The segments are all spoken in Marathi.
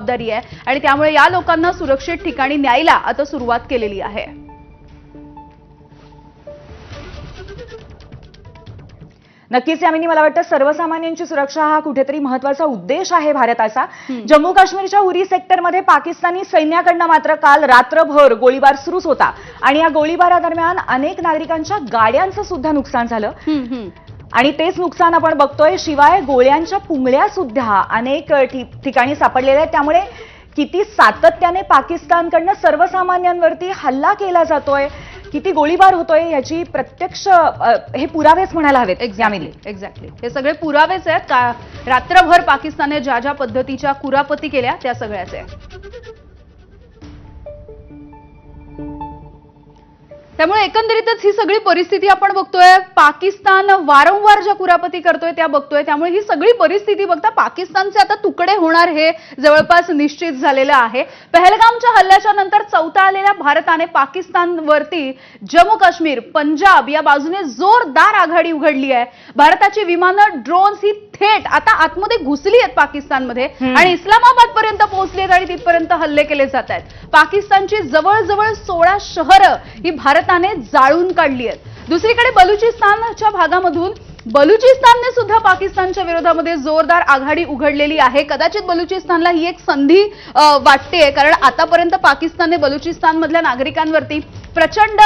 जबाबदारी आहे आणि त्यामुळे या लोकांना सुरक्षित ठिकाणी न्यायला आता सुरुवात केलेली आहे। नक्कीच यामिनी, मला वाटतं सर्वसामान्यांची सुरक्षा हा कुठेतरी महत्त्वाचा उद्देश आहे भारताचा। जम्मू काश्मीरच्या उरी सेक्टरमध्ये पाकिस्तानी सैन्याकडनं मात्र काल रात्रभर गोळीबार सुरूच होता आणि या गोळीबारादरम्यान अनेक नागरिकांच्या गाड्यांचं सुद्धा नुकसान झालं आणि तेच नुकसान आपण बघतोय। शिवाय गोळ्यांच्या पुंगळ्या सुद्धा अनेक ठिकाणी सापडलेल्या आहेत। त्यामुळे किती सातत्याने पाकिस्तानकडनं सर्वसामान्यांवरती हल्ला केला जातोय, किती गोळीबार होतोय याची प्रत्यक्ष हे पुरावेच म्हणायला हवेत। एक्झॅक्टली हे सगळे पुरावेच आहेत का रात्रभर पाकिस्तानने ज्या ज्या पद्धतीच्या कुरापती केल्या त्या सगळ्याचे। त्यामुळे एकंदरीतच ही सगळी परिस्थिती आपण बघतोय। पाकिस्तान वारंवार ज्या कुरापती करतोय त्या बघतोय, त्यामुळे ही सगळी परिस्थिती बघता पाकिस्तानचे आता तुकडे होणार हे जवळपास निश्चित झालेलं आहे। पहलगामच्या हल्ल्याच्या नंतर चौथा आलेल्या भारताने पाकिस्तानवरती जम्मू काश्मीर, पंजाब या बाजूने जोरदार आघाडी उघडली आहे। भारताची विमानं, ड्रोन्स ही थेट आता आतमध्ये घुसली आहेत पाकिस्तानमध्ये आणि इस्लामाबाद पर्यंत पोहोचली आहेत आणि तिथपर्यंत हल्ले केले जात आहेत। पाकिस्तानची जवळजवळ 16 शहरं ही भारताने जाळून काढली आहेत। दुसरीकडे बलुचिस्तानच्या भागामधून बलुचिस्तानने सुद्धा पाकिस्तानच्या विरोधामध्ये जोरदार आघाडी उघडलेली आहे। कदाचित बलुचिस्तानला ही एक संधी वाटते, कारण आतापर्यंत पाकिस्तानने बलुचिस्तानमधल्या नागरिकांवरती प्रचंड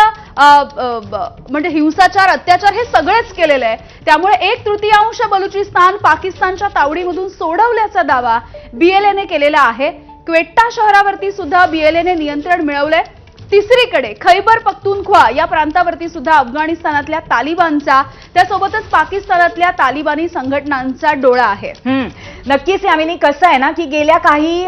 म्हणजे हिंसाचार, अत्याचार हे सगळेच केलेले आहे। त्यामुळे 1/3 बलुचिस्तान पाकिस्तानच्या तावडीमधून सोडवल्याचा दावा बीएलएने केलेला आहे। क्वेट्टा शहरावरती सुद्धा बीएलएने नियंत्रण मिळवलंय। तिसरीकडे खैबर पख्तूनख्वा या प्रांतावरती सुद्धा अफगाणिस्तानातल्या तालिबानचा, त्यासोबतच पाकिस्तानातल्या तालिबानी संघटनांचा डोळा आहे। नक्कीच यामिनी, कसं आहे ना की गेल्या काही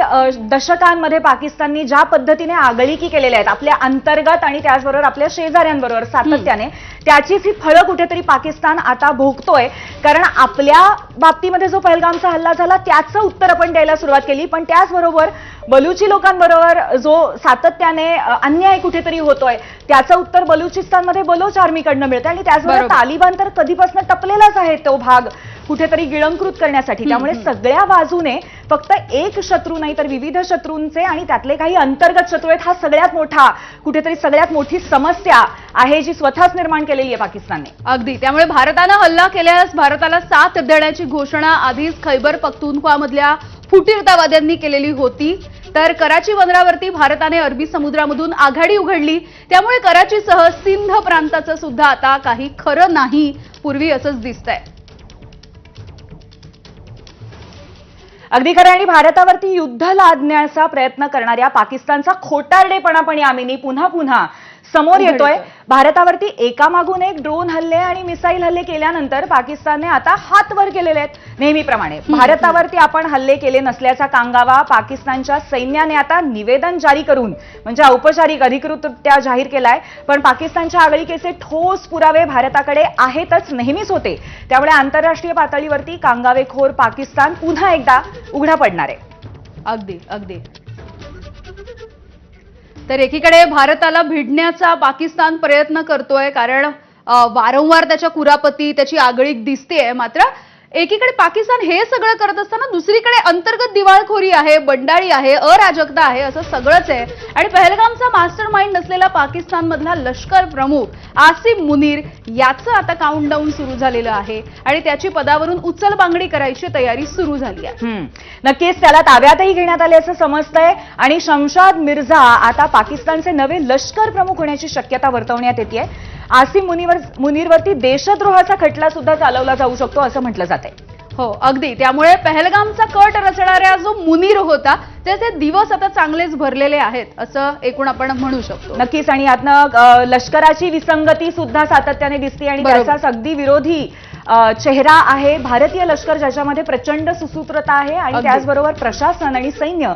दशकांमध्ये पाकिस्तानने ज्या पद्धतीने आगळीकी केलेल्या आहेत आपल्या अंतर्गत आणि त्याचबरोबर आपल्या शेजाऱ्यांबरोबर सातत्याने, त्याचीच ही फळं कुठेतरी पाकिस्तान आता भोगतोय। कारण आपल्या बाबतीमध्ये जो पहलगामचा हल्ला झाला त्याचं उत्तर आपण द्यायला सुरुवात केली, पण त्याचबरोबर बलुची लोकांबरोबर जो सातत्याने अन्याय कुठेतरी होतोय त्याचं उत्तर बलुचिस्तानमध्ये बलोच आर्मीकडनं मिळतं आणि त्याचबरोबर तालिबान तर कधीपासून टपलेलाच आहे तो भाग कुठेतरी गिळंकृत करण्यासाठी। त्यामुळे सगळ्या बाजूने फक्त एक शत्रू नाही तर विविध शत्रूंचे आणि त्यातले काही अंतर्गत शत्रू आहेत, हा सगळ्यात मोठा कुठेतरी सगळ्यात मोठी समस्या आहे जी स्वतःच निर्माण केलेली आहे पाकिस्तानने। अगदी, त्यामुळे भारतानं हल्ला केल्यास भारताला साथ देण्याची घोषणा आधीच खैबर पख्तूनख्वामधल्या फुटीरतावाद्यांनी केलेली होती। तर कराची बंदरावरती भारताने अरबी समुद्रामधून आघाडी उघडली, त्यामुळे कराचीसह सिंध प्रांताचं सुद्धा आता काही खरं नाही, पूर्वी असंच दिसतंय। अगदी खरं, आणि भारतावरती युद्ध लादण्याचा प्रयत्न करणाऱ्या पाकिस्तानचा खोटारडेपणा पण यामिनी पुन्हा पुन्हा समोर येतोय। भारतावरती एकामागून एक ड्रोन हल्ले आणि मिसाईल हल्ले केल्यानंतर पाकिस्तानने आता हात वर केलेले आहेत। नेहमीप्रमाणे भारतावरती आपण हल्ले केले नसल्याचा कांगावा पाकिस्तानच्या सैन्याने आता निवेदन जारी करून म्हणजे औपचारिक अधिकृतरित्या जाहीर केलाय। पण पाकिस्तानच्या आगळीकीचे ठोस पुरावे भारताकडे आहेतच, नेहमीच होते। त्यामुळे आंतरराष्ट्रीय पातळीवरती कांगावेखोर पाकिस्तान पुन्हा एकदा उघडा पडणार आहे। अगदी अगदी। तर एकीकडे भारताला भिडण्याचा पाकिस्तान प्रयत्न करतोय, कारण वारंवार त्याच्या कुरापती, त्याची आगळीक दिसतेय। मात्र एकीकडे पाकिस्तान हे सगळं करत असताना दुसरीकडे अंतर्गत दिवाळखोरी आहे, बंडाळी आहे, अराजकता आहे, असं सगळंच आहे। आणि पहलगामचा मास्टर माइंड नसलेला पाकिस्तानमधला लष्कर प्रमुख आसिम मुनीर याचं आता काउंटडाऊन सुरू झालेलं आहे आणि त्याची पदावरून उचलबांगडी करायची तयारी सुरू झाली आहे। नक्कीच त्याला ताब्यातही घेण्यात आल्याचं समजतंय आणि शमशाद मिर्झा आता पाकिस्तानचे नवे लष्कर प्रमुख होण्याची शक्यता वर्तवण्यात येते। आसिम मुनीरवरती देशद्रोहाचा खटला सुद्धा चालवला जाऊ शकतो असं म्हटलं जातंय। हो अगदी, त्यामुळे पहलगामचा कट रचणारा जो मुनीर होता त्याचे दिवस आता चांगलेच भरलेले आहेत असं एकूण आपण म्हणू शकतो। नक्कीच, आणि यातनं लष्कराची विसंगती सुद्धा सातत्याने दिसते आणि त्याचाच अगदी विरोधी चेहरा आहे भारतीय लष्कर, ज्याच्यामध्ये प्रचंड सुसूत्रता आहे आणि त्याचबरोबर प्रशासन आणि सैन्य